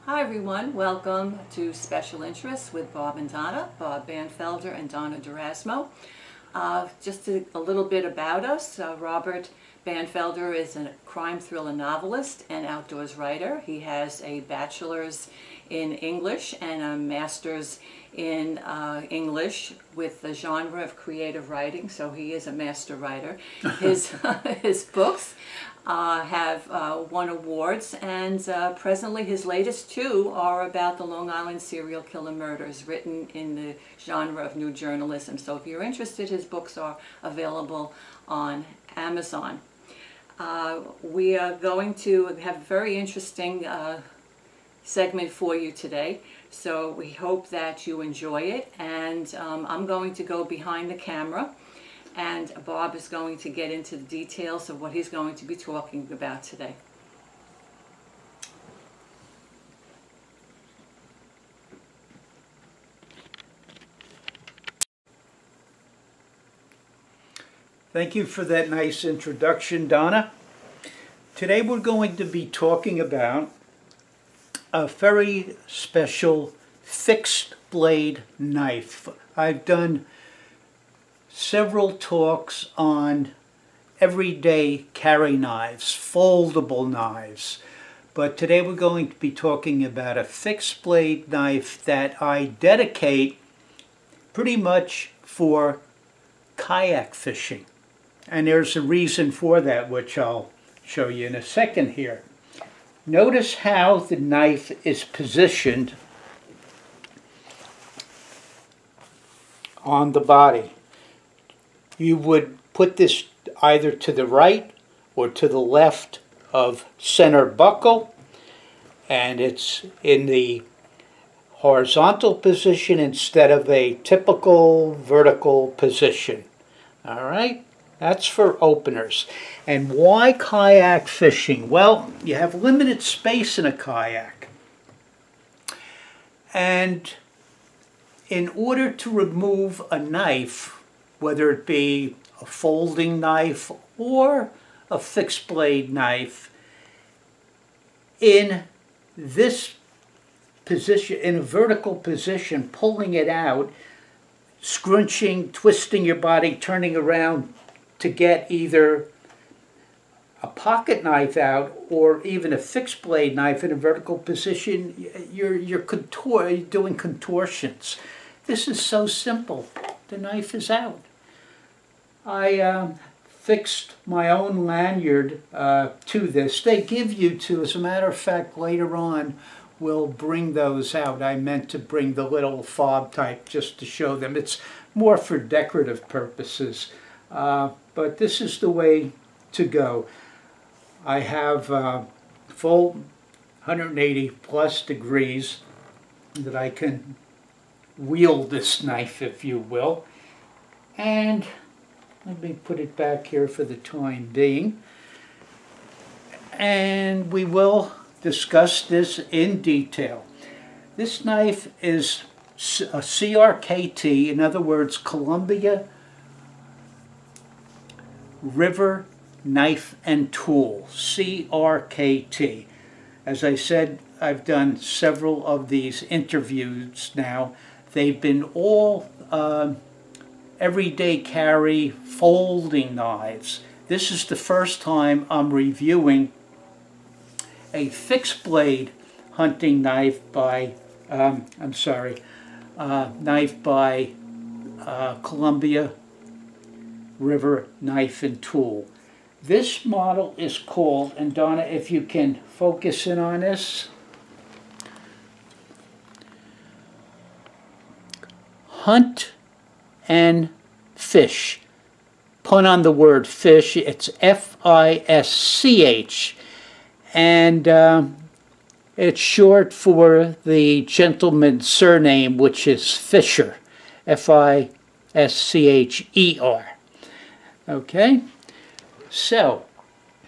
Hi everyone, welcome to Special Interests with Bob and Donna, Bob Banfelder and Donna Durasmo. Just a little bit about us. Robert Banfelder is a crime thriller novelist and outdoors writer. He has a bachelor's in English and a master's in English with the genre of creative writing, so he is a master writer. His books have won awards, and presently his latest two are about the Long Island serial killer murders, written in the genre of new journalism. So if you're interested, his books are available on Amazon. We are going to have a very interesting segment for you today, so we hope that you enjoy it. And I'm going to go behind the camera, and Bob is going to get into the details of what he's going to be talking about today. Thank you for that nice introduction, Donna. Today we're going to be talking about a very special fixed blade knife. I've done several talks on everyday carry knives, foldable knives, but today we're going to be talking about a fixed blade knife that I dedicate pretty much for kayak fishing. And there's a reason for that, which I'll show you in a second here. Notice how the knife is positioned on the body. You would put this either to the right or to the left of center buckle, and it's in the horizontal position instead of a typical vertical position. All right, that's for openers. And why kayak fishing? Well, you have limited space in a kayak, and in order to remove a knife, whether it be a folding knife or a fixed blade knife, in this position, in a vertical position, pulling it out, scrunching, twisting your body, turning around to get either a pocket knife out or even a fixed blade knife in a vertical position, you're doing contortions. This is so simple. The knife is out. I fixed my own lanyard to this. They give you to, as a matter of fact, later on we'll bring those out. I meant to bring the little fob type just to show them. It's more for decorative purposes, but this is the way to go. I have full 180 plus degrees that I can wield this knife, if you will. And let me put it back here for the time being. And we will discuss this in detail. This knife is a CRKT, in other words, Columbia River Knife and Tool, CRKT. As I said, I've done several of these interviews now. They've been all everyday carry folding knives. This is the first time I'm reviewing a fixed blade hunting knife by, Columbia River Knife and Tool. This model is called, and Donna, if you can focus in on this, Hunt and Fish. Pun on the word fish, it's F-I-S-C-H. And it's short for the gentleman's surname, which is Fischer. F-I-S-C-H-E-R. Okay? So,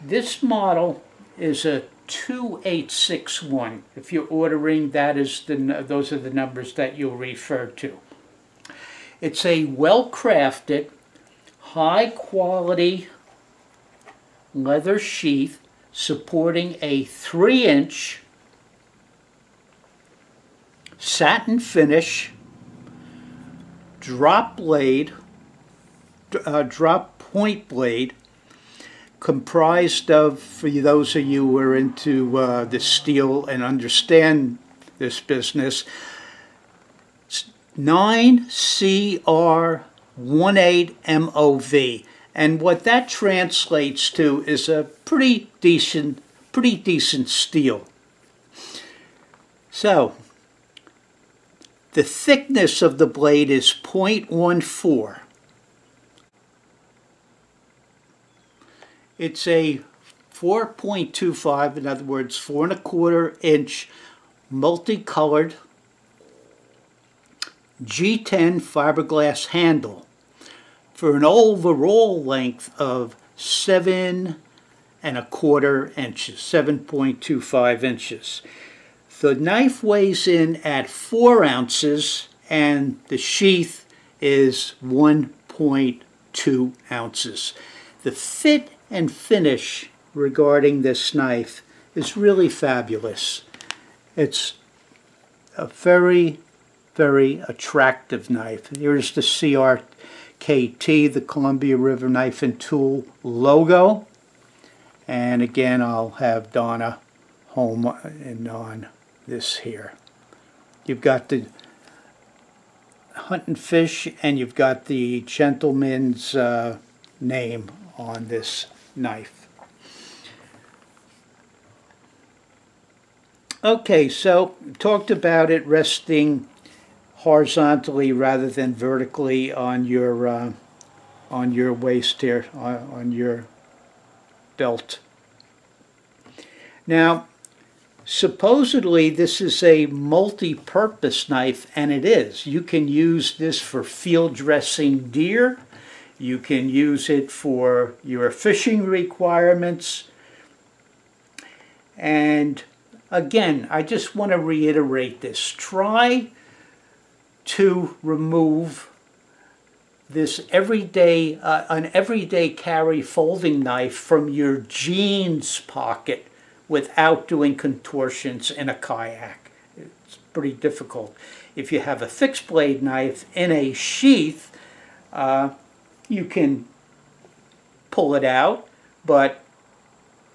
this model is a 2861. If you're ordering, those are the numbers that you'll refer to. It's a well-crafted, high-quality leather sheath supporting a 3-inch satin finish, drop blade, drop point blade, comprised of, for those of you who are into the steel and understand this business, 9CR18 MOV. And what that translates to is a pretty decent steel. So, the thickness of the blade is 0.14. It's a 4.25, in other words, 4¼ inch multicolored G10 fiberglass handle for an overall length of 7¼ inches, 7.25 inches. The knife weighs in at 4 ounces and the sheath is 1.2 ounces. The fit and finish regarding this knife is really fabulous. It's a very, very attractive knife. Here's the Crkt, the Columbia River Knife and Tool logo. And again, I'll have Donna home and on this here. You've got the Hunt and Fish, and you've got the gentleman's name on this knife. Okay, so talked about it resting horizontally rather than vertically on your waist here, on your belt. Now, supposedly this is a multi-purpose knife, and it is. You can use this for field dressing deer. You can use it for your fishing requirements. And again, I just want to reiterate this. Try to remove this an everyday carry folding knife from your jeans pocket without doing contortions in a kayak. It's pretty difficult. If you have a fixed blade knife in a sheath, you can pull it out, but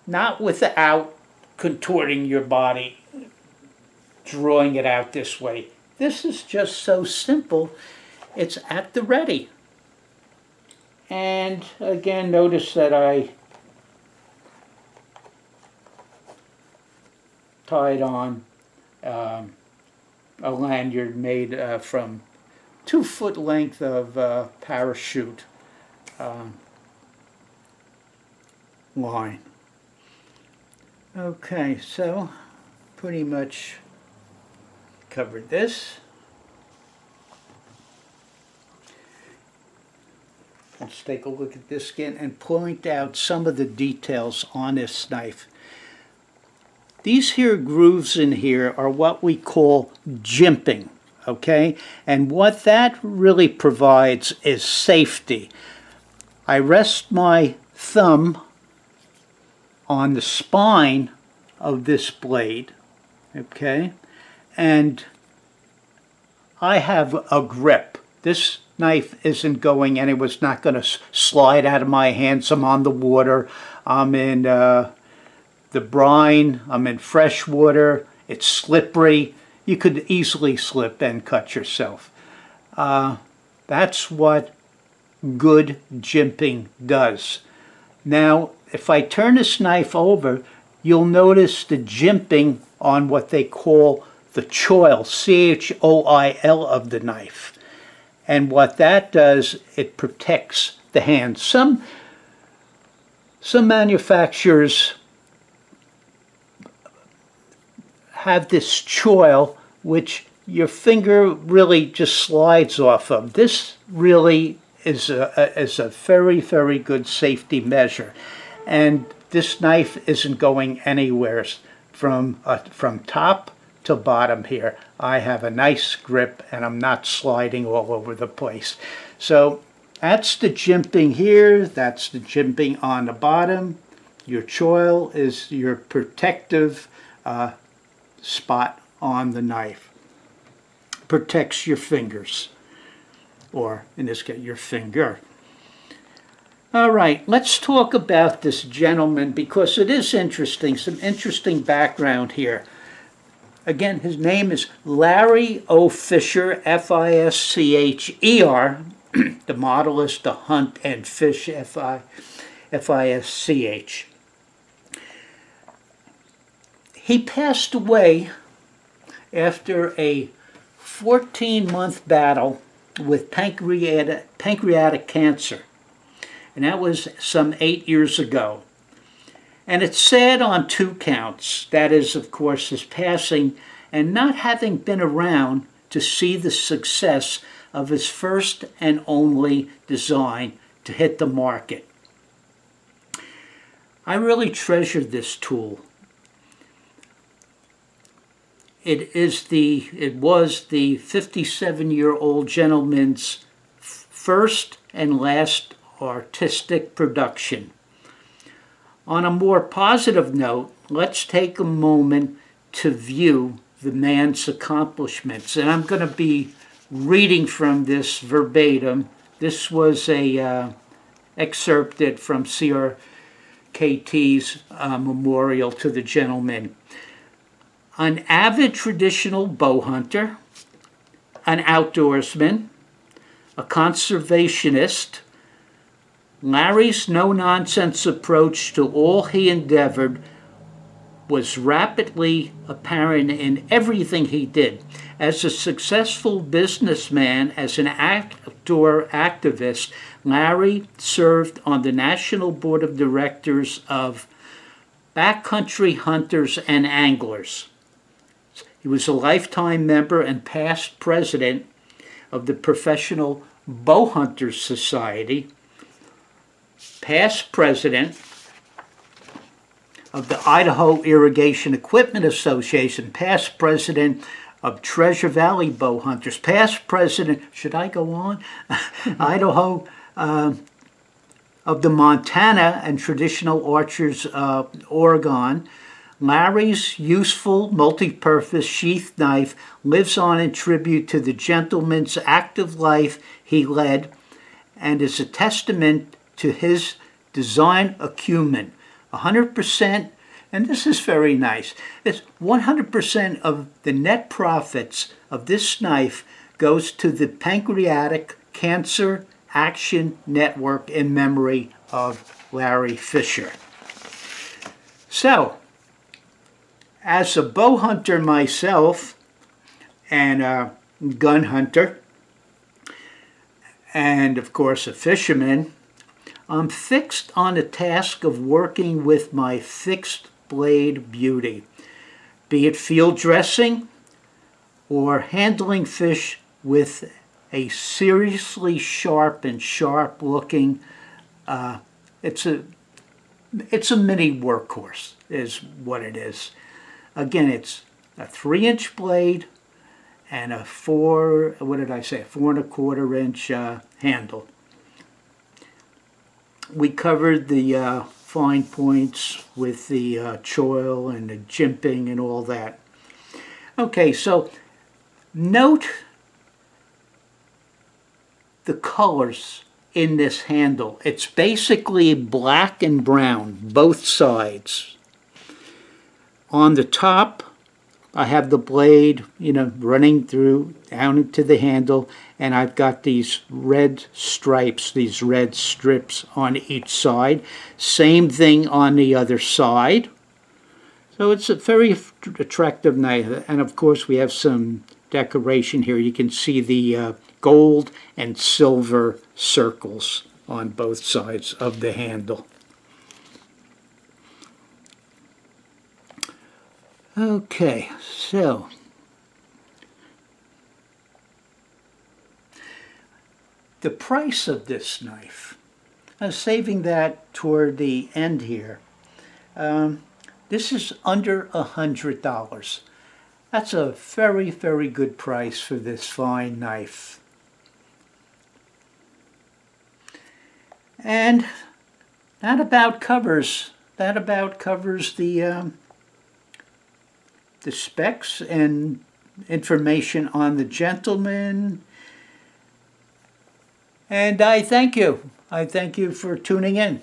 not without contorting your body, drawing it out this way. This is just so simple. It's at the ready. And again, notice that I tied on a lanyard made from 2-foot length of parachute line. Okay, so pretty much covered this. Let's take a look at this again and point out some of the details on this knife. These here grooves in here are what we call jimping, okay? And what that really provides is safety. I rest my thumb on the spine of this blade, okay? And I have a grip. This knife isn't going anywhere. It's not going to slide out of my hands. I'm on the water. I'm in the brine. I'm in fresh water. It's slippery. You could easily slip and cut yourself. That's what good jimping does. Now, if I turn this knife over, you'll notice the jimping on what they call the choil, C-H-O-I-L of the knife. And what that does, it protects the hand. Some manufacturers have this choil which your finger really just slides off of. This really is a very, very good safety measure. And this knife isn't going anywhere from top to bottom here. I have a nice grip and I'm not sliding all over the place. So that's the jimping here. That's the jimping on the bottom. Your choil is your protective spot on the knife. protects your fingers, or in this case, your finger. All right, let's talk about this gentleman because it is interesting, some interesting background here. Again, his name is Larry O. Fischer, F-I-S-C-H-E-R. The model is to hunt, and fish, F-I-S-C-H. He passed away after a 14-month battle with pancreatic cancer. And that was some 8 years ago. And it's sad on two counts. That is, of course, his passing and not having been around to see the success of his first and only design to hit the market. I really treasured this tool. It was the 57-year-old gentleman's first and last artistic production. On a more positive note, let's take a moment to view the man's accomplishments. And I'm going to be reading from this verbatim. This was a excerpted from CRKT's memorial to the gentleman. An avid traditional bow hunter, an outdoorsman, a conservationist, Larry's no-nonsense approach to all he endeavored was rapidly apparent in everything he did. As a successful businessman, as an outdoor activist, Larry served on the National Board of Directors of Backcountry Hunters and Anglers. He was a lifetime member and past president of the Professional Bow Hunters Society, past president of the Idaho Irrigation Equipment Association, past president of Treasure Valley Bow Hunters, past president, should I go on? Idaho, of the Montana and Traditional Archers of Oregon. Larry's useful, multi-purpose sheath knife lives on in tribute to the gentleman's active life he led and is a testament to his design acumen. 100%, and this is very nice, it's 100% of the net profits of this knife goes to the Pancreatic Cancer Action Network in memory of Larry Fischer. So, as a bow hunter myself and a gun hunter, and of course a fisherman, I'm fixed on the task of working with my fixed blade beauty, be it field dressing or handling fish with a seriously sharp and sharp looking, it's a mini workhorse is what it is. Again, it's a 3-inch blade and a 4 1/4 inch handle. We covered the fine points with the choil and the jimping and all that. Okay, so note the colors in this handle. It's basically black and brown, both sides. On the top, I have the blade, running through down into the handle, and I've got these red stripes, these red strips on each side. Same thing on the other side. So it's a very attractive knife, and of course we have some decoration here. You can see the gold and silver circles on both sides of the handle. Okay, so the price of this knife, I'm saving that toward the end here. This is under $100. That's a very, very good price for this fine knife. And that about covers the specs and information on the gentleman. And I thank you. I thank you for tuning in.